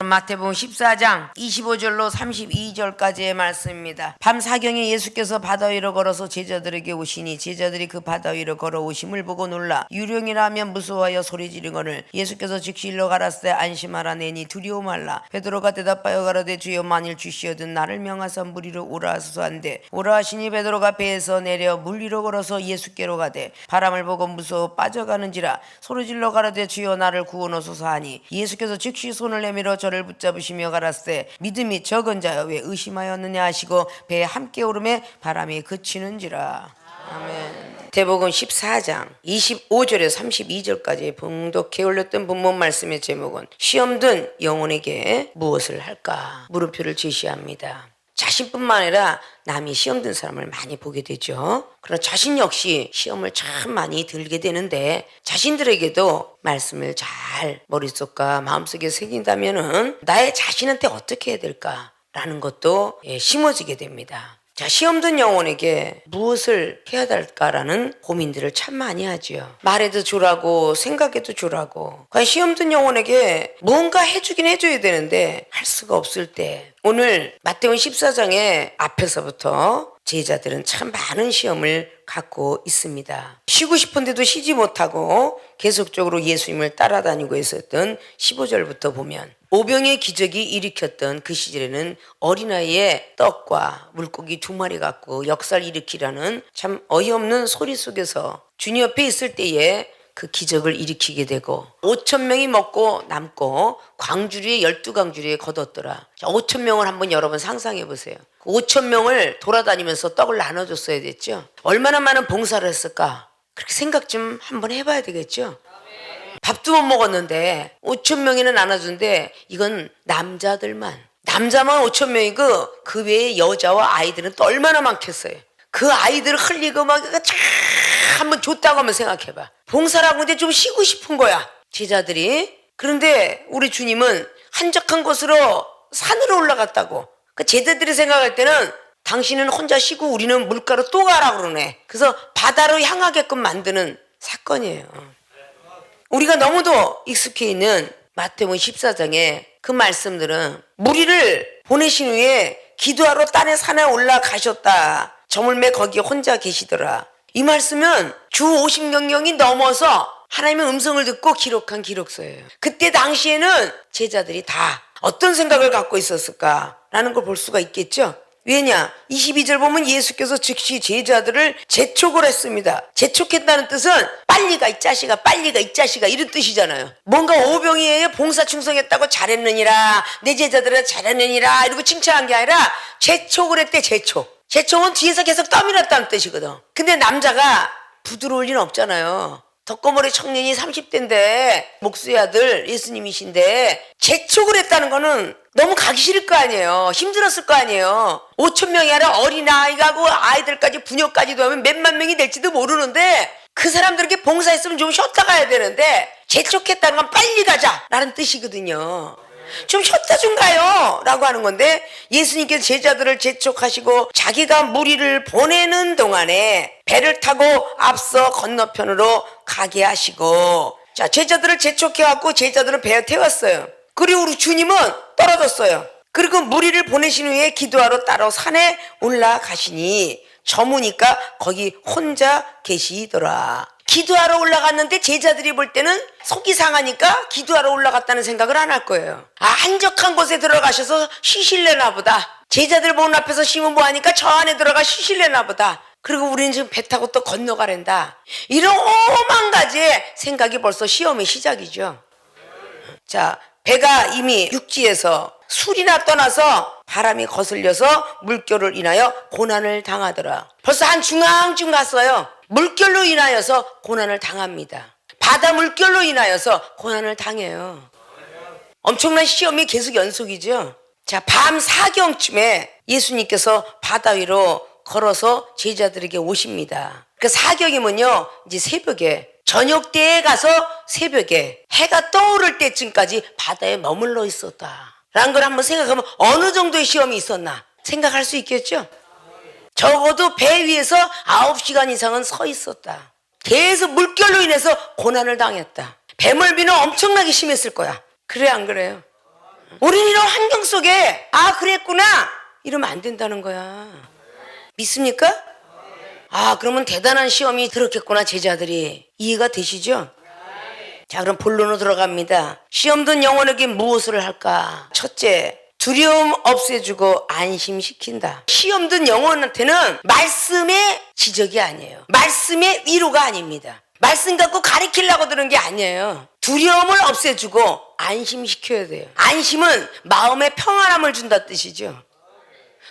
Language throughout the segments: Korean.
마태복음 14장 25절로 32절까지의 말씀입니다. 밤 사경에 예수께서 바다 위로 걸어서 제자들에게 오시니 제자들이 그 바다 위로 걸어오심을 보고 놀라 유령이라 하면 무서워하여 소리 지르거늘 예수께서 즉시 일로 가라사대 안심하라 내니 두려워 말라. 베드로가 대답하여 가로되 주여 만일 주시어든 나를 명하사 물 위로 오라 하소서 한데 오라 하시니 베드로가 배에서 내려 물 위로 걸어서 예수께로 가되 바람을 보고 무서워 빠져가는지라 소리질러 가로되 주여 나를 구원하소서 하니 예수께서 즉시 손을 내밀어 저를 붙잡으시며 가라사대 믿음이 적은 자여 왜 의심하였느냐 하시고 배에 함께 오름에 바람이 그치는지라. 아멘. 마태복음 14장 25절에서 32절까지 봉독해 올렸던 본문 말씀의 제목은 시험 든 영혼에게 무엇을 할까 물음표를 제시합니다. 자신뿐만 아니라 남이 시험 든 사람을 많이 보게 되죠. 그러나 자신 역시 시험을 참 많이 들게 되는데 자신들에게도 말씀을 잘 머릿속과 마음속에 새긴다면은 나의 자신한테 어떻게 해야 될까라는 것도 심어지게 됩니다. 자, 시험 든 영혼에게 무엇을 해야 될까라는 고민들을 참 많이 하지요. 말해도 주라고 생각해도 주라고. 시험 든 영혼에게 뭔가 해주긴 해줘야 되는데 할 수가 없을 때 오늘 마태복음 14장의 앞에서부터 제자들은 참 많은 시험을 갖고 있습니다. 쉬고 싶은데도 쉬지 못하고 계속적으로 예수님을 따라다니고 있었던 15절부터 보면 오병의 기적이 일으켰던 그 시절에는 어린아이의 떡과 물고기 2마리 갖고 역사를 일으키라는 참 어이없는 소리 속에서 주님 옆에 있을 때에 그 기적을 일으키게 되고 5,000명이 먹고 남고 광주리에 12광주리에 거뒀더라. 5,000명을 한번 여러분 상상해 보세요. 5,000명을 돌아다니면서 떡을 나눠줬어야 됐죠. 얼마나 많은 봉사를 했을까? 그렇게 생각 좀 한번 해봐야 되겠죠. 밥도 못 먹었는데 5,000명이나 나눠준데 이건 남자들만. 남자만 5,000명이고 그 외에 여자와 아이들은 또 얼마나 많겠어요. 그 아이들을 흘리고 막 참 한번 줬다고 한번 생각해봐. 봉사라고 하는데 좀 쉬고 싶은 거야 제자들이. 그런데 우리 주님은 한적한 곳으로 산으로 올라갔다고. 그 제자들이 생각할 때는 당신은 혼자 쉬고 우리는 물가로 또 가라 그러네. 그래서 바다로 향하게끔 만드는 사건이에요. 우리가 너무도 익숙해 있는 마태복음 14장의 그 말씀들은 무리를 보내신 후에 기도하러 딴에 산에 올라가셨다. 저물매 거기에 혼자 계시더라. 이 말씀은 주 50경경이 넘어서 하나님의 음성을 듣고 기록한 기록서예요. 그때 당시에는 제자들이 다 어떤 생각을 갖고 있었을까라는 걸 볼 수가 있겠죠. 왜냐? 22절 보면 예수께서 즉시 제자들을 재촉을 했습니다. 재촉했다는 뜻은 빨리 가 이 자식아, 빨리 가 이 자식아 이런 뜻이잖아요. 뭔가 오병이에 봉사 충성했다고 잘했느니라, 내 제자들은 잘했느니라 이러고 칭찬한 게 아니라 재촉을 했대. 재촉은 뒤에서 계속 떠밀었다는 뜻이거든. 근데 남자가 부드러울 리는 없잖아요. 덕거머리 청년이 30대인데 목수의 아들 예수님이신데 재촉을 했다는 거는 너무 가기 싫을 거 아니에요. 힘들었을 거 아니에요. 5,000명이 아니라 어린아이가고 아이들까지 부녀까지도 하면 몇만 명이 될지도 모르는데 그 사람들에게 봉사했으면 좀 쉬었다 가야 되는데 재촉했다는 건 빨리 가자라는 뜻이거든요. 좀 쉬었다 좀 가요 라고 하는 건데 예수님께서 제자들을 재촉하시고 자기가 무리를 보내는 동안에 배를 타고 앞서 건너편으로 가게 하시고, 자, 제자들을 재촉해갖고 제자들은 배에 태웠어요. 그리고 우리 주님은 떨어졌어요. 그리고 무리를 보내신 후에 기도하러 따로 산에 올라가시니 저무니까 거기 혼자 계시더라. 기도하러 올라갔는데 제자들이 볼 때는 속이 상하니까 기도하러 올라갔다는 생각을 안 할 거예요. 한적한 곳에 들어가셔서 쉬실래나 보다. 제자들 보는 앞에서 쉬면 뭐하니까 저 안에 들어가 쉬실래나 보다. 그리고 우리는 지금 배 타고 또 건너가랜다. 이런 오만 가지의 생각이 벌써 시험의 시작이죠. 자, 배가 이미 육지에서 술이나 떠나서 바람이 거슬려서 물결을 인하여 고난을 당하더라. 벌써 한 중앙쯤 갔어요. 물결로 인하여서 고난을 당합니다. 바다 물결로 인하여서 고난을 당해요. 엄청난 시험이 계속 연속이죠. 자, 밤 사경쯤에 예수님께서 바다 위로 걸어서 제자들에게 오십니다. 그 사경이면요, 이제 새벽에 저녁 때에 가서 새벽에 해가 떠오를 때쯤까지 바다에 머물러 있었다 라는 걸 한번 생각하면 어느 정도의 시험이 있었나 생각할 수 있겠죠. 적어도 배 위에서 9시간 이상은 서 있었다. 계속 물결로 인해서 고난을 당했다. 배멀미는 엄청나게 심했을 거야. 그래 안 그래요? 우리는 이런 환경 속에 아 그랬구나 이러면 안 된다는 거야. 믿습니까? 아 그러면 대단한 시험이 들었겠구나 제자들이. 이해가 되시죠? 자 그럼 본론으로 들어갑니다. 시험 든 영혼에게 무엇을 할까? 첫째, 두려움 없애주고 안심시킨다. 시험 든 영혼한테는 말씀의 지적이 아니에요. 말씀의 위로가 아닙니다. 말씀 갖고 가르치려고 드는 게 아니에요. 두려움을 없애주고 안심시켜야 돼요. 안심은 마음의 평안함을 준다 뜻이죠.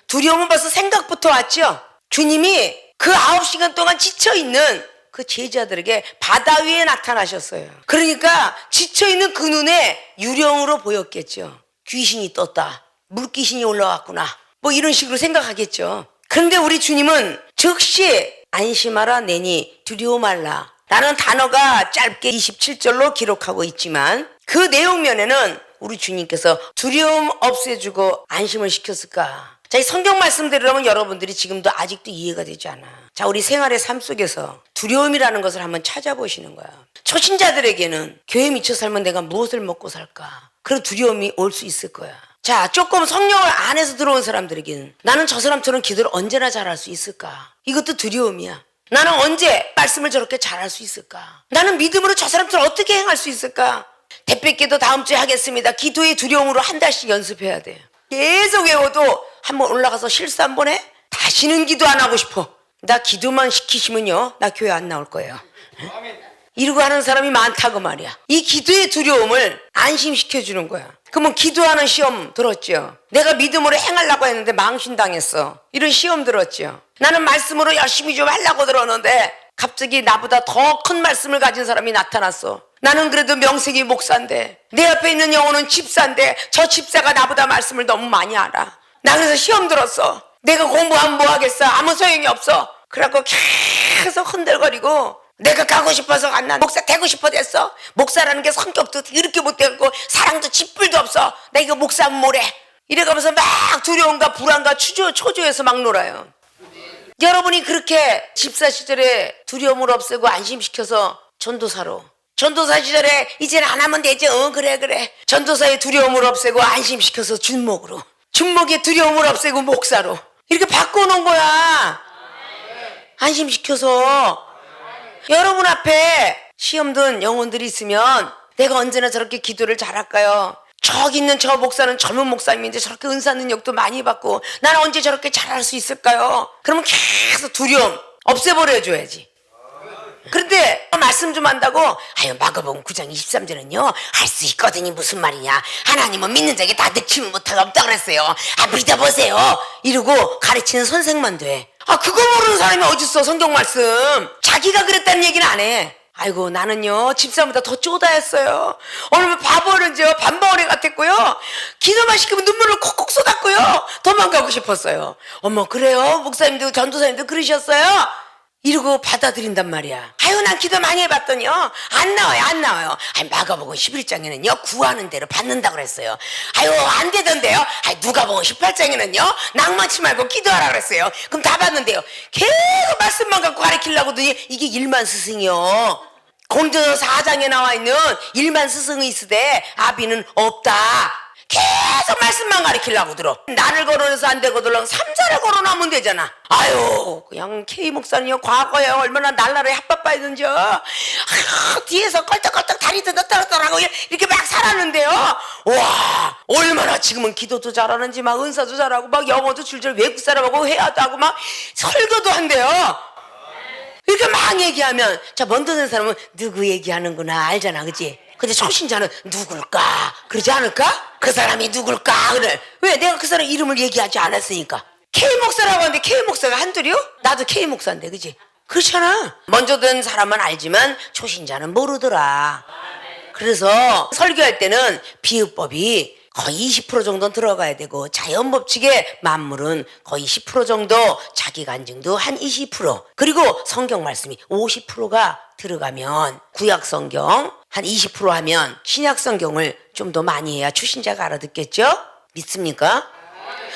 두려움은 벌써 생각부터 왔죠. 주님이 그 9시간 동안 지쳐있는 그 제자들에게 바다 위에 나타나셨어요. 그러니까 지쳐있는 그 눈에 유령으로 보였겠죠. 귀신이 떴다. 물귀신이 올라왔구나. 뭐 이런 식으로 생각하겠죠. 그런데 우리 주님은 즉시 안심하라 내니 두려워 말라 라는 단어가 짧게 27절로 기록하고 있지만 그 내용면에는 우리 주님께서 두려움 없애주고 안심을 시켰을까? 자, 이 성경 말씀대로라면 여러분들이 지금도 아직도 이해가 되지 않아. 자, 우리 생활의 삶 속에서 두려움이라는 것을 한번 찾아보시는 거야. 초신자들에게는 교회 미쳐 살면 내가 무엇을 먹고 살까? 그런 두려움이 올 수 있을 거야. 자, 조금 성령을 안에서 들어온 사람들에게는 나는 저 사람처럼 기도를 언제나 잘할 수 있을까? 이것도 두려움이야. 나는 언제 말씀을 저렇게 잘할 수 있을까? 나는 믿음으로 저 사람처럼 어떻게 행할 수 있을까? 대표기도 다음 주에 하겠습니다. 기도의 두려움으로 한 달씩 연습해야 돼요. 계속 외워도 한번 올라가서 실수 한번 해? 다시는 기도 안 하고 싶어. 나 기도만 시키시면요 나 교회 안 나올 거예요. 이러고 하는 사람이 많다고 말이야. 이 기도의 두려움을 안심시켜주는 거야. 그러면 기도하는 시험 들었죠. 내가 믿음으로 행하려고 했는데 망신당했어. 이런 시험 들었죠. 나는 말씀으로 열심히 좀 하려고 들었는데 갑자기 나보다 더 큰 말씀을 가진 사람이 나타났어. 나는 그래도 명색이 목사인데 내 옆에 있는 영혼은 집사인데 저 집사가 나보다 말씀을 너무 많이 알아. 나 그래서 시험 들었어. 내가 공부하면 뭐 하겠어. 아무 소용이 없어. 그래갖고 계속 흔들거리고 내가 가고 싶어서 안 나. 목사 되고 싶어 됐어. 목사라는 게 성격도 이렇게 못되고 사랑도 짓불도 없어. 나 이거 목사면 뭐래. 이래가면서 막 두려움과 불안과 초조해서 막 놀아요. 여러분이 그렇게 집사 시절에 두려움을 없애고 안심시켜서 전도사 시절에 이제는 안 하면 되지. 그래. 전도사의 두려움을 없애고 안심시켜서 준목의 두려움을 없애고 목사로 이렇게 바꿔놓은 거야. 안심시켜서. 여러분 앞에 시험 든 영혼들이 있으면 내가 언제나 저렇게 기도를 잘할까요? 저기 있는 저 목사는 젊은 목사님인데 저렇게 은사 능력도 많이 받고 나는 언제 저렇게 잘할 수 있을까요? 그러면 계속 두려움 없애버려줘야지. 그런데 말씀 좀 한다고 마가복음 9장 23절은요 할 수 있거든요. 무슨 말이냐. 하나님은 믿는 자에게 다 느끼면 못할 없다 그랬어요. 믿어보세요. 이러고 가르치는 선생만 돼. 그거 모르는 사람이 어딨어. 성경 말씀 자기가 그랬다는 얘기는 안 해. 아이고 나는요 집사보다 더 쪼다했어요. 오늘 바보는요 반바오리 같았고요. 기도만 시키면 눈물을 콕콕 쏟았고요. 도망가고 싶었어요. 어머 그래요? 목사님도 전도사님도 그러셨어요? 이러고 받아들인단 말이야. 난 기도 많이 해봤더니요 안 나와요. 마가복음 11장에는요 구하는 대로 받는다 그랬어요. 안 되던데요. 누가복음 18장에는요 낭만치 말고 기도하라 그랬어요. 그럼 다 받는데요. 계속 말씀만 갖고 가르치려고 하더니 이게 일만 스승이요. 공전서 4장에 나와 있는 일만 스승이 있으되 아비는 없다. 계속 말씀만 가르치려고 들어. 나를 거론해서 안 되거든. 삼자를 거론하면 되잖아. 그냥 K 목사님요 과거에 얼마나 날라라에 핫바빠했는지요. 뒤에서 껄떡껄떡 다리 들었더라고 이렇게 막 살았는데요. 와 얼마나 지금은 기도도 잘하는지 막 은사도 잘하고 막 영어도 줄줄 외국 사람하고 회화도 하고 막 설교도 한대요. 이렇게 막 얘기하면 먼 듣는 사람은 누구 얘기하는구나 알잖아, 그치? 근데 초신자는 누굴까? 그러지 않을까? 그 사람이 누굴까? 그래. 왜? 내가 그 사람 이름을 얘기하지 않았으니까. K 목사라고 하는데 K 목사가 한둘이요? 나도 K 목사인데, 그치? 그렇잖아. 먼저 든 사람은 알지만 초신자는 모르더라. 그래서 설교할 때는 비유법이 거의 20% 정도는 들어가야 되고 자연 법칙의 만물은 거의 10% 정도, 자기 간증도 한 20%, 그리고 성경 말씀이 50%가 들어가면 구약 성경 한 20% 하면 신약 성경을 좀 더 많이 해야 초신자가 알아듣겠죠? 믿습니까?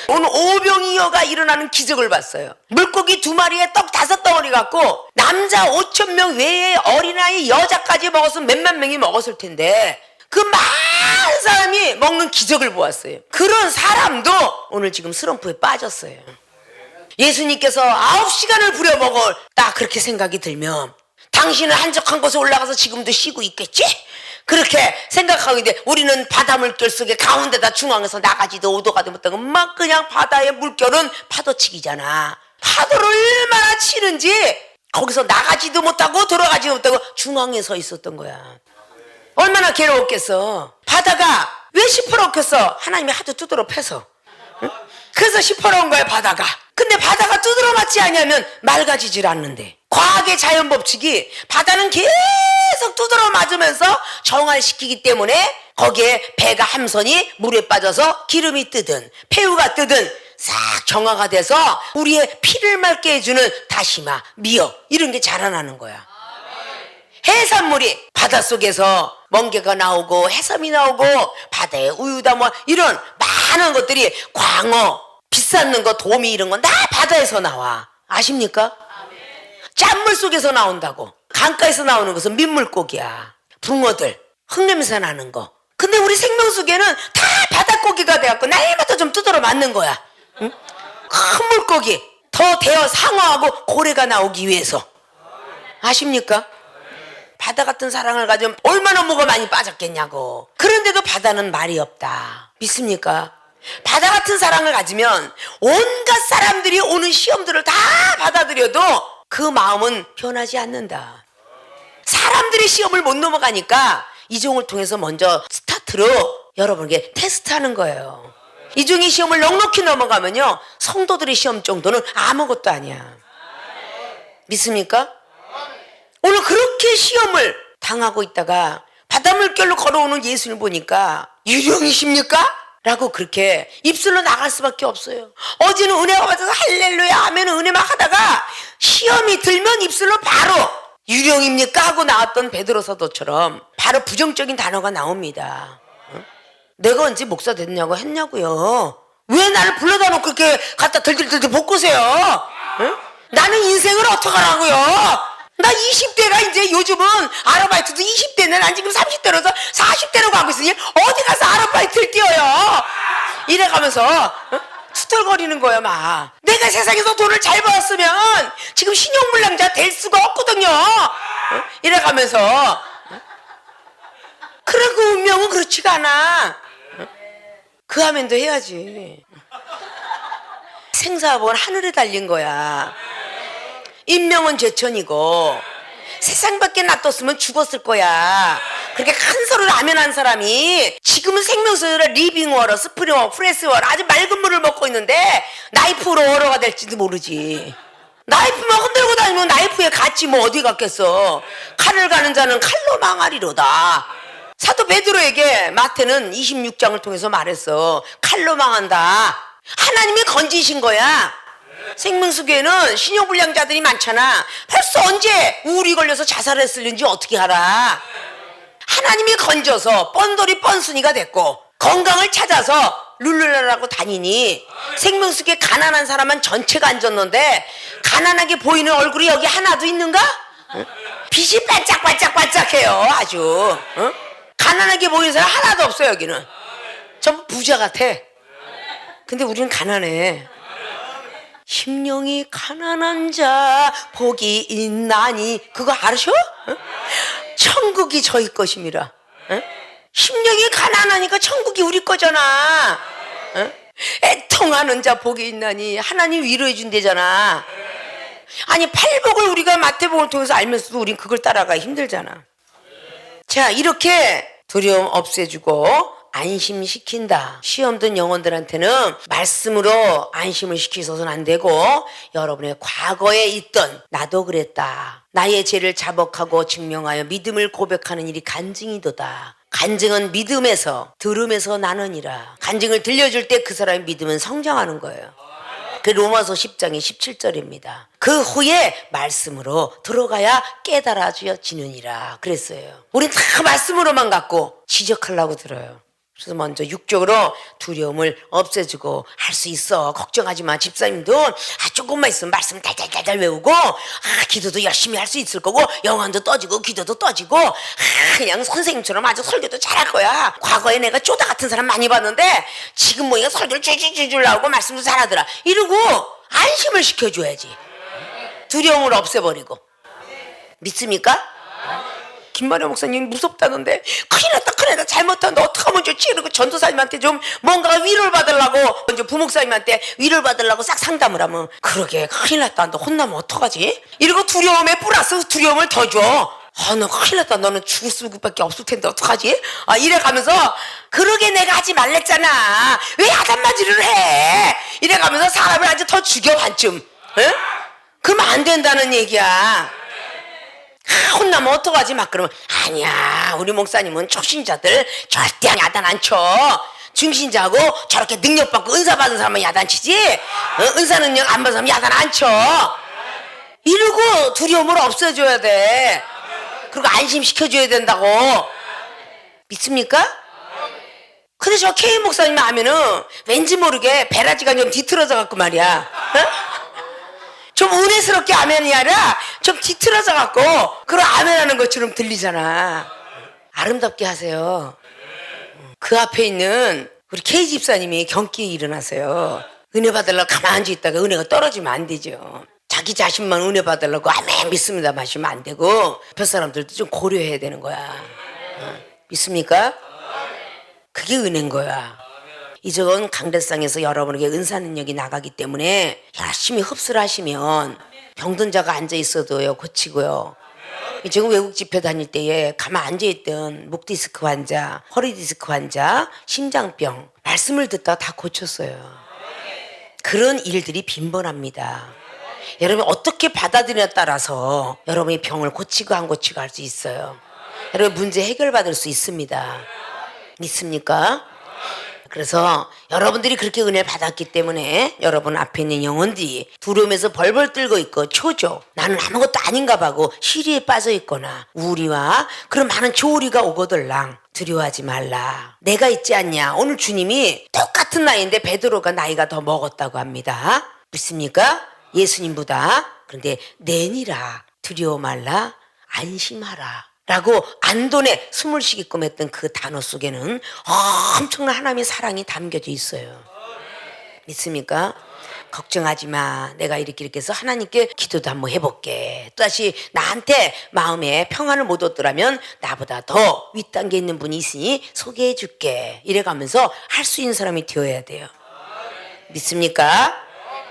오늘 오병이어가 일어나는 기적을 봤어요. 물고기 2마리에 떡 5덩어리 갖고 남자 5,000명 외에 어린아이 여자까지 먹었으면 몇만 명이 먹었을 텐데 그 많은 사람이 먹는 기적을 보았어요. 그런 사람도 오늘 지금 슬럼프에 빠졌어요. 예수님께서 9시간을 부려먹을 딱 그렇게 생각이 들면 당신은 한적한 곳에 올라가서 지금도 쉬고 있겠지? 그렇게 생각하고 있는데 우리는 바다 물결 속에 가운데다 중앙에서 나가지도 오도가도 못하고 막 그냥 바다의 물결은 파도치기잖아. 파도를 얼마나 치는지 거기서 나가지도 못하고 들어가지도 못하고 중앙에 서 있었던 거야. 얼마나 괴로웠겠어. 바다가 왜 시퍼렇겠어? 하나님이 하도 두드러 패서. 응? 그래서 시퍼러운 거야 바다가. 근데 바다가 두드러 맞지 않냐면 맑아지질 않는데, 과학의 자연 법칙이 바다는 계속 두드러 맞으면서 정화시키기 때문에 거기에 배가 함선이 물에 빠져서 기름이 뜨든 폐유가 뜨든 싹 정화가 돼서 우리의 피를 맑게 해주는 다시마, 미역 이런 게 자라나는 거야. 해산물이 바닷속에서 멍게가 나오고 해삼이 나오고 바다의 우유다 뭐 이런 많은 것들이, 광어 비싼 거 도미 이런 건 다 바다에서 나와. 아십니까? 짠물 속에서 나온다고. 강가에서 나오는 것은 민물고기야. 붕어들 흙냄새 나는 거. 근데 우리 생명 속에는 다 바닷고기가 돼갖고 날마다 좀 두드러 맞는 거야. 응? 큰 물고기 더 대어 상어하고 고래가 나오기 위해서. 아십니까? 바다 같은 사랑을 가지면 얼마나 뭐가 많이 빠졌겠냐고. 그런데도 바다는 말이 없다. 믿습니까? 바다 같은 사랑을 가지면 온갖 사람들이 오는 시험들을 다 받아들여도 그 마음은 변하지 않는다. 사람들이 시험을 못 넘어가니까 이종을 통해서 먼저 스타트로 여러분에게 테스트하는 거예요. 이종이 시험을 넉넉히 넘어가면요, 성도들의 시험 정도는 아무것도 아니야. 믿습니까? 오늘 그렇게 시험을 당하고 있다가 바닷물결로 걸어오는 예수를 보니까 유령이십니까? 라고 그렇게 입술로 나갈 수밖에 없어요. 어제는 은혜가 받아서 할렐루야 하면 은혜 막 하다가 시험이 들면 입술로 바로 유령입니까? 하고 나왔던 베드로 사도처럼 바로 부정적인 단어가 나옵니다. 내가 언제 목사 됐냐고 했냐고요. 왜 나를 불러다 놓고 그렇게 갖다 들들들들 볶으세요? 나는 인생을 어떡하라고요? 나 20대가 이제 요즘은 아르바이트도 20대인데 난 지금 30대로서 40대로 가고 있으니 어디 가서 아르바이트를 뛰어요. 이래가면서 투덜거리는 거예요. 막 내가 세상에서 돈을 잘 벌었으면 지금 신용불량자 될 수가 없거든요. 이래가면서 그래, 그 운명은 그렇지가 않아. 그 하면도 해야지. 생사본 하늘에 달린 거야. 인명은 제천이고 세상 밖에 놔뒀으면 죽었을 거야. 그렇게 큰 소리를 아멘한 사람이 지금은 생명수를 리빙워터, 스프링워터, 프레스워터 아주 맑은 물을 먹고 있는데 나이프로 워러가 될지도 모르지. 나이프만 흔들고 다니면 나이프에 갔지 뭐 어디 갔겠어. 칼을 가는 자는 칼로 망하리로다. 사도 베드로에게 마태는 26장을 통해서 말했어. 칼로 망한다. 하나님이 건지신 거야. 생명수계에는 신용불량자들이 많잖아. 벌써 언제 우울이 걸려서 자살했을는지 어떻게 알아. 하나님이 건져서 뻔돌이 뻔순이가 됐고 건강을 찾아서 룰루라라고 다니니 생명수계 가난한 사람은 전체가 앉았는데 가난하게 보이는 얼굴이 여기 하나도 있는가? 빛이 반짝반짝반짝해요. 아주 가난하게 보이는 사람 하나도 없어요. 여기는 전부 부자 같아. 근데 우리는 가난해. 심령이 가난한 자 복이 있나니, 그거 알으셔? 천국이 저희 것임이라. 심령이 가난하니까 천국이 우리 거잖아. 애통하는 자 복이 있나니, 하나님 위로해 준대잖아. 아니 팔복을 우리가 마태복음을 통해서 알면서도 우린 그걸 따라가기 힘들잖아. 자, 이렇게 두려움 없애주고 안심시킨다. 시험 든 영혼들한테는 말씀으로 안심을 시키서는 안 되고, 여러분의 과거에 있던 나도 그랬다, 나의 죄를 자복하고 증명하여 믿음을 고백하는 일이 간증이도다. 간증은 믿음에서 들음에서 나느니라. 간증을 들려줄 때 그 사람의 믿음은 성장하는 거예요. 그 로마서 10장의 17절입니다. 그 후에 말씀으로 들어가야 깨달아지느니라 그랬어요. 우린 다 말씀으로만 갖고 지적하려고 들어요. 그래서 먼저 육적으로 두려움을 없애주고 할 수 있어. 걱정하지 마. 집사님도 조금만 있으면 말씀 달달달달 외우고 기도도 열심히 할 수 있을 거고 영혼도 떠지고 기도도 떠지고 그냥 선생님처럼 아주 설교도 잘할 거야. 과거에 내가 쪼다 같은 사람 많이 봤는데 지금 뭐야 설교를 줄줄줄 나오고 말씀도 잘하더라. 이러고 안심을 시켜줘야지. 두려움을 없애버리고. 믿습니까? 김마려 목사님 무섭다는데 큰일 났다 잘못한다 어떡하면 좋지? 이러고 전도사님한테 좀 뭔가 위로를 받으려고 먼저 부목사님한테 위로를 받으려고 싹 상담을 하면 그러게 큰일 났다 너 혼나면 어떡하지? 이러고 두려움에 플러스 두려움을 더 줘. 너 큰일 났다 너는 죽을 수밖에 없을 텐데 어떡하지? 이래 가면서 그러게 내가 하지 말랬잖아 왜 야단맞이를 해? 이래 가면서 사람을 아주 더 죽여 반쯤. 응? 그러면 안 된다는 얘기야. 혼나면 어떡하지? 막 그러면 아니야 우리 목사님은 초신자들 절대 야단 안 쳐. 중신자하고 저렇게 능력받고 은사 받은 사람은 야단치지 은사 능력 안 받은 사람은 야단 안 쳐. 이러고 두려움을 없애줘야 돼. 그리고 안심시켜줘야 된다고. 믿습니까? 근데 저 K 목사님 하면은 왠지 모르게 베라지가 좀 뒤틀어져 갖고 말이야. 좀 은혜스럽게 아멘이 아니라 좀 뒤틀어져 갖고 그런 아멘하는 것처럼 들리잖아. 아름답게 하세요. 그 앞에 있는 우리 K 집사님이 경기에 일어나세요. 은혜 받으려고 가만히 앉아있다가 은혜가 떨어지면 안 되죠. 자기 자신만 은혜 받으려고 아멘 믿습니다 마시면 안 되고 옆에 사람들도 좀 고려해야 되는 거야. 믿습니까? 그게 은혜인 거야. 이제는 강대상에서 여러분에게 은사 능력이 나가기 때문에 열심히 흡수를 하시면 병든 자가 앉아있어도요 고치고요. 지금 외국 집회 다닐 때에 가만 앉아있던 목 디스크 환자, 허리 디스크 환자, 심장병 말씀을 듣다가 다 고쳤어요. 그런 일들이 빈번합니다. 여러분이 어떻게 받아들이냐에 따라서 여러분이 병을 고치고 안 고치고 할 수 있어요. 여러분 문제 해결받을 수 있습니다. 믿습니까? 그래서 여러분들이 그렇게 은혜를 받았기 때문에 여러분 앞에 있는 영혼들이 두려움에서 벌벌 떨고 있고 초조 나는 아무것도 아닌가 봐고 시리에 빠져 있거나 우리와 그런 많은 조리가 오거들랑 두려워하지 말라. 내가 있지 않냐. 오늘 주님이 똑같은 나이인데 베드로가 나이가 더 먹었다고 합니다. 믿습니까? 예수님보다. 그런데 내니라 두려워 말라 안심하라 라고 안돈에 숨을 쉬게끔 했던 그 단어 속에는 엄청난 하나님의 사랑이 담겨져 있어요. 믿습니까? 걱정하지 마. 내가 이렇게 해서 하나님께 기도도 한번 해볼게. 또다시 나한테 마음에 평안을 못 얻더라면 나보다 더 윗단계에 있는 분이 있으니 소개해 줄게. 이래가면서 할 수 있는 사람이 되어야 돼요. 믿습니까?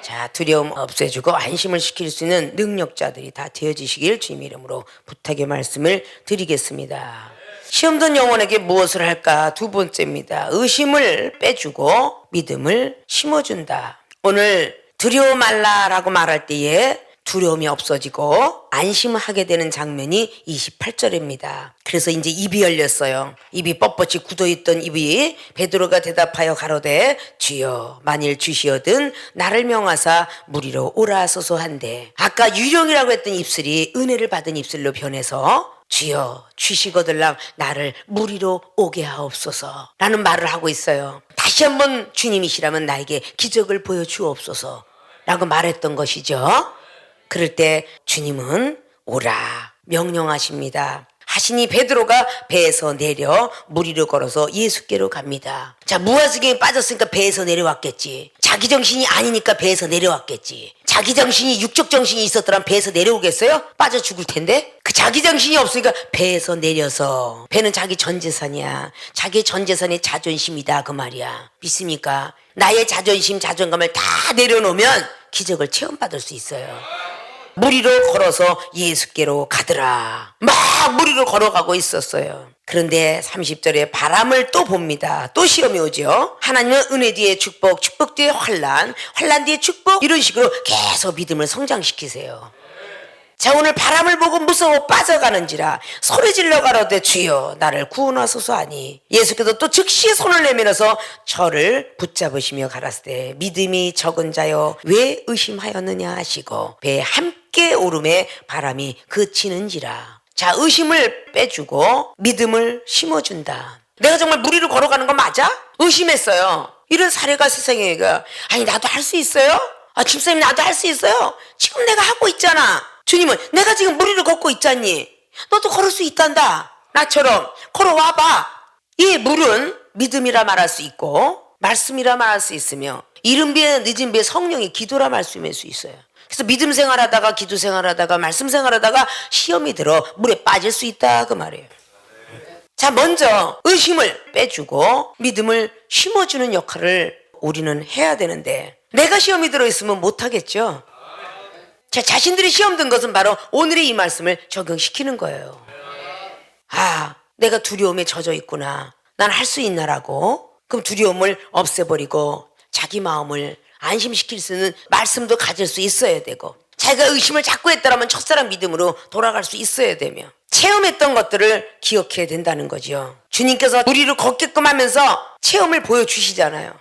자, 두려움 없애주고 안심을 시킬 수 있는 능력자들이 다 되어지시길 주님 이름으로 부탁의 말씀을 드리겠습니다. 시험된 영혼에게 무엇을 할까? 두 번째입니다. 의심을 빼주고 믿음을 심어준다. 오늘 두려워 말라라고 말할 때에 두려움이 없어지고 안심하게 되는 장면이 28절입니다. 그래서 이제 입이 열렸어요. 입이 뻣뻣이 굳어있던 입이 베드로가 대답하여 가로되 주여 만일 주시어든 나를 명하사 무리로 오라소서 한대. 아까 유령이라고 했던 입술이 은혜를 받은 입술로 변해서 주여 주시거들랑 나를 무리로 오게 하옵소서 라는 말을 하고 있어요. 다시 한번 주님이시라면 나에게 기적을 보여주옵소서 라고 말했던 것이죠. 그럴 때 주님은 오라 명령하십니다. 하시니 베드로가 배에서 내려 무리로 걸어서 예수께로 갑니다. 자, 무아지경에 빠졌으니까 배에서 내려왔겠지. 자기 정신이 아니니까 배에서 내려왔겠지. 자기 정신이 육적 정신이 있었더라면 배에서 내려오겠어요? 빠져 죽을 텐데. 그 자기 정신이 없으니까 배에서 내려서. 배는 자기 전 재산이야. 자기 전 재산이 자존심이다 그 말이야. 믿습니까? 나의 자존심 자존감을 다 내려놓으면 기적을 체험받을 수 있어요. 무리로 걸어서 예수께로 가더라. 막 무리로 걸어가고 있었어요. 그런데 30절에 바람을 또 봅니다. 또 시험이 오죠. 하나님은 은혜 뒤에 축복, 축복 뒤에 환난, 환난 뒤에 축복, 이런 식으로 계속 믿음을 성장시키세요. 자, 오늘 바람을 보고 무서워 빠져가는지라 소리질러 가로되 주여 나를 구원하소서 하니 예수께서 또 즉시 손을 내밀어서 저를 붙잡으시며 가라사대 믿음이 적은 자여 왜 의심하였느냐 하시고 배에 함께 오름에 바람이 그치는지라. 자, 의심을 빼주고 믿음을 심어준다. 내가 정말 무리를 걸어가는 거 맞아? 의심했어요. 이런 사례가 세상에 아니 나도 할 수 있어요? 집사님 나도 할 수 있어요? 지금 내가 하고 있잖아. 주님은 내가 지금 무리를 걷고 있잖니. 너도 걸을 수 있단다. 나처럼 걸어와봐. 이 물은 믿음이라 말할 수 있고 말씀이라 말할 수 있으며 이른 비에 늦은 비에 성령이 기도라 말씀할 수 있어요. 그래서 믿음 생활하다가 기도 생활하다가 말씀 생활하다가 시험이 들어 물에 빠질 수 있다 그 말이에요. 자, 먼저 의심을 빼주고 믿음을 심어주는 역할을 우리는 해야 되는데 내가 시험이 들어있으면 못하겠죠. 자, 자신들이 시험 든 것은 바로 오늘의 이 말씀을 적용시키는 거예요. 내가 두려움에 젖어 있구나. 난 할 수 있나라고. 그럼 두려움을 없애버리고 자기 마음을 안심시킬 수 있는 말씀도 가질 수 있어야 되고 자기가 의심을 자꾸 했다라면 첫사랑 믿음으로 돌아갈 수 있어야 되며 체험했던 것들을 기억해야 된다는 거죠. 주님께서 우리를 걷게끔 하면서 체험을 보여주시잖아요.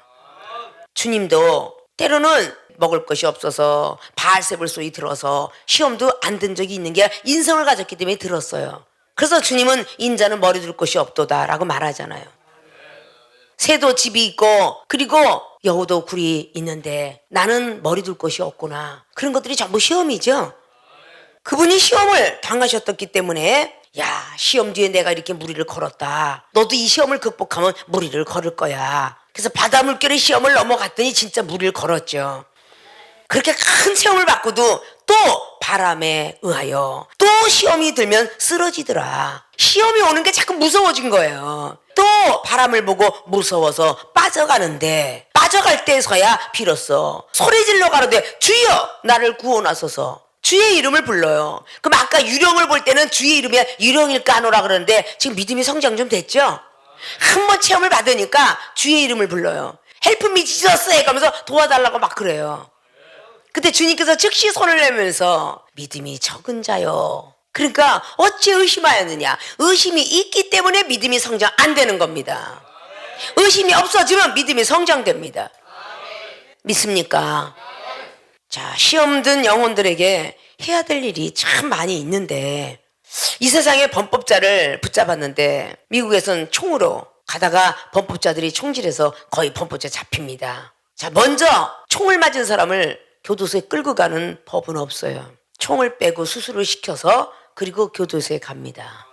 주님도 때로는 먹을 것이 없어서 바알세불 소리 들어서 시험도 안 든 적이 있는 게 인성을 가졌기 때문에 들었어요. 그래서 주님은 인자는 머리 둘 곳이 없도다 라고 말하잖아요. 새도 집이 있고 그리고 여우도 굴이 있는데 나는 머리 둘 곳이 없구나. 그런 것들이 전부 시험이죠. 그분이 시험을 당하셨기 때문에 시험 뒤에 내가 이렇게 무리를 걸었다. 너도 이 시험을 극복하면 무리를 걸을 거야. 그래서 바다 물결의 시험을 넘어갔더니 진짜 무리를 걸었죠. 그렇게 큰 체험을 받고도 또 바람에 의하여 또 시험이 들면 쓰러지더라. 시험이 오는 게 자꾸 무서워진 거예요. 또 바람을 보고 무서워서 빠져가는데 빠져갈 때서야 비로소 소리 질러 가로되 주여 나를 구원하소서. 주의 이름을 불러요. 그럼 아까 유령을 볼 때는 주의 이름이 유령일까 하노라 그러는데 지금 믿음이 성장 좀 됐죠? 한번 체험을 받으니까 주의 이름을 불러요. 헬프 미 지저스 해가면서 도와달라고 막 그래요. 그때 주님께서 즉시 손을 내면서 믿음이 적은 자요. 그러니까 어찌 의심하였느냐. 의심이 있기 때문에 믿음이 성장 안 되는 겁니다. 의심이 없어지면 믿음이 성장됩니다. 믿습니까? 자, 시험 든 영혼들에게 해야 될 일이 참 많이 있는데 이 세상에 범법자를 붙잡았는데 미국에선 총으로 가다가 범법자들이 총질해서 거의 범법자 잡힙니다. 자, 먼저 총을 맞은 사람을 교도소에 끌고 가는 법은 없어요. 총을 빼고 수술을 시켜서 그리고 교도소에 갑니다.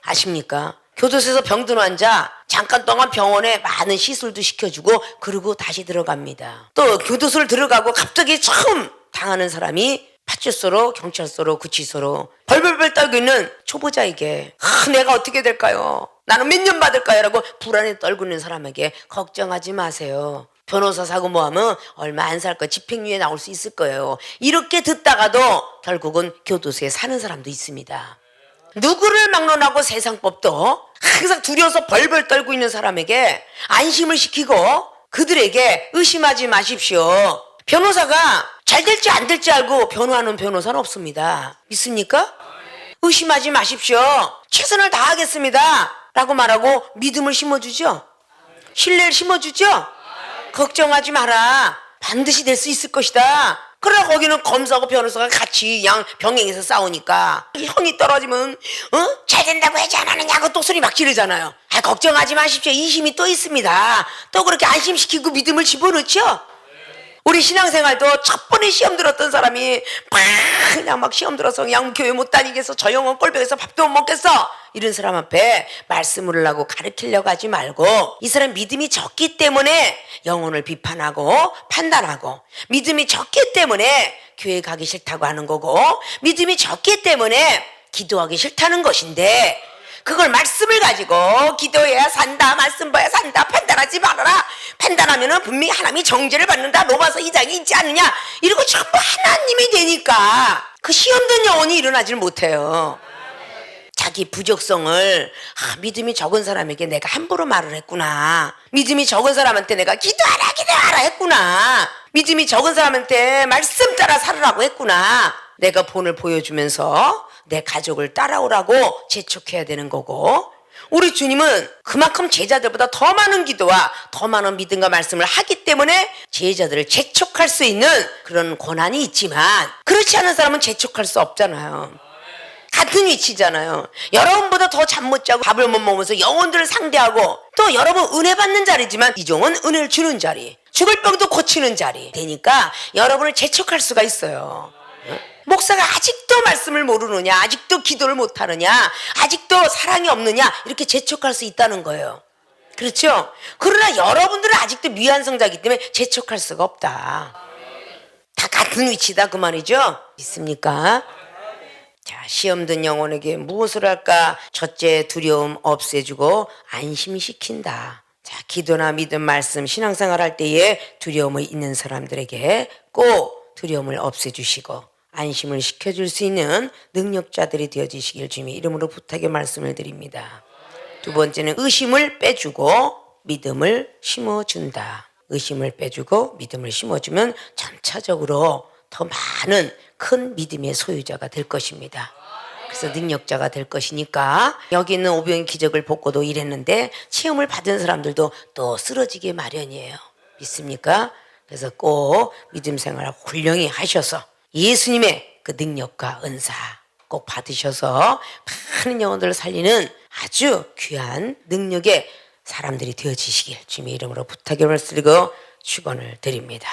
아십니까? 교도소에서 병든 환자 잠깐 동안 병원에 많은 시술도 시켜주고 그리고 다시 들어갑니다. 또 교도소를 들어가고 갑자기 처음 당하는 사람이 파출소로 경찰서로 구치소로 벌벌벌 떨고 있는 초보자에게 내가 어떻게 될까요? 나는 몇 년 받을까요? 라고 불안에 떨고 있는 사람에게 걱정하지 마세요. 변호사 사고 뭐하면 얼마 안 살 거 집행유예 나올 수 있을 거예요. 이렇게 듣다가도 결국은 교도소에 사는 사람도 있습니다. 누구를 막론하고 세상법도 항상 두려워서 벌벌 떨고 있는 사람에게 안심을 시키고 그들에게 의심하지 마십시오. 변호사가 잘 될지 안 될지 알고 변호하는 변호사는 없습니다. 믿습니까? 의심하지 마십시오. 최선을 다하겠습니다. 라고 말하고 믿음을 심어주죠. 신뢰를 심어주죠. 걱정하지 마라. 반드시 될 수 있을 것이다. 그러나 거기는 검사하고 변호사가 같이 병행해서 싸우니까 형이 떨어지면 잘 된다고 하지 않았느냐고 또 소리 막 지르잖아요. 걱정하지 마십시오. 이 힘이 또 있습니다. 또 그렇게 안심시키고 믿음을 집어넣죠. 우리 신앙생활도 첫 번에 시험 들었던 사람이 그냥 막 시험 들어서 그냥 교회 못 다니겠어. 저 영혼 꼴배에서 밥도 못 먹겠어. 이런 사람 앞에 말씀을 하려고 가르치려고 하지 말고 이 사람 믿음이 적기 때문에 영혼을 비판하고 판단하고 믿음이 적기 때문에 교회 가기 싫다고 하는 거고 믿음이 적기 때문에 기도하기 싫다는 것인데 그걸 말씀을 가지고 기도해야 산다, 말씀 봐야 산다, 판단하지 말아라. 판단하면은 분명히 하나님이 정죄를 받는다. 로마서 2장이 있지 않느냐. 이러고 전부 하나님이 되니까 그 시험된 영혼이 일어나질 못해요. 자기 부적성을 믿음이 적은 사람에게 내가 함부로 말을 했구나. 믿음이 적은 사람한테 내가 기도하라 했구나. 믿음이 적은 사람한테 말씀 따라 살으라고 했구나. 내가 본을 보여주면서 내 가족을 따라오라고 재촉해야 되는 거고 우리 주님은 그만큼 제자들보다 더 많은 기도와 더 많은 믿음과 말씀을 하기 때문에 제자들을 재촉할 수 있는 그런 권한이 있지만 그렇지 않은 사람은 재촉할 수 없잖아요. 같은 위치잖아요. 여러분보다 더 잠 못 자고 밥을 못 먹으면서 영혼들을 상대하고 또 여러분 은혜 받는 자리지만 이종은 은혜를 주는 자리, 죽을 병도 고치는 자리 되니까 여러분을 재촉할 수가 있어요. 목사가 아직도 말씀을 모르느냐, 아직도 기도를 못하느냐, 아직도 사랑이 없느냐 이렇게 재촉할 수 있다는 거예요. 그렇죠? 그러나 여러분들은 아직도 미완성자이기 때문에 재촉할 수가 없다. 다 같은 위치다 그 말이죠. 믿습니까? 자, 시험 든 영혼에게 무엇을 할까? 첫째, 두려움 없애주고 안심시킨다. 자, 기도나 믿음, 말씀, 신앙생활 할 때에 두려움이 있는 사람들에게 꼭 두려움을 없애주시고 안심을 시켜줄 수 있는 능력자들이 되어주시길 주님의 이름으로 부탁의 말씀을 드립니다. 두 번째는 의심을 빼주고 믿음을 심어준다. 의심을 빼주고 믿음을 심어주면 점차적으로 더 많은 큰 믿음의 소유자가 될 것입니다. 그래서 능력자가 될 것이니까 여기 있는 오병이어 기적을 보고도 이랬는데 체험을 받은 사람들도 또 쓰러지게 마련이에요. 믿습니까? 그래서 꼭 믿음 생활을 훌륭히 하셔서 예수님의 그 능력과 은사 꼭 받으셔서 많은 영혼들을 살리는 아주 귀한 능력의 사람들이 되어지시길 주님의 이름으로 부탁의 말씀을 드리고 축원을 드립니다.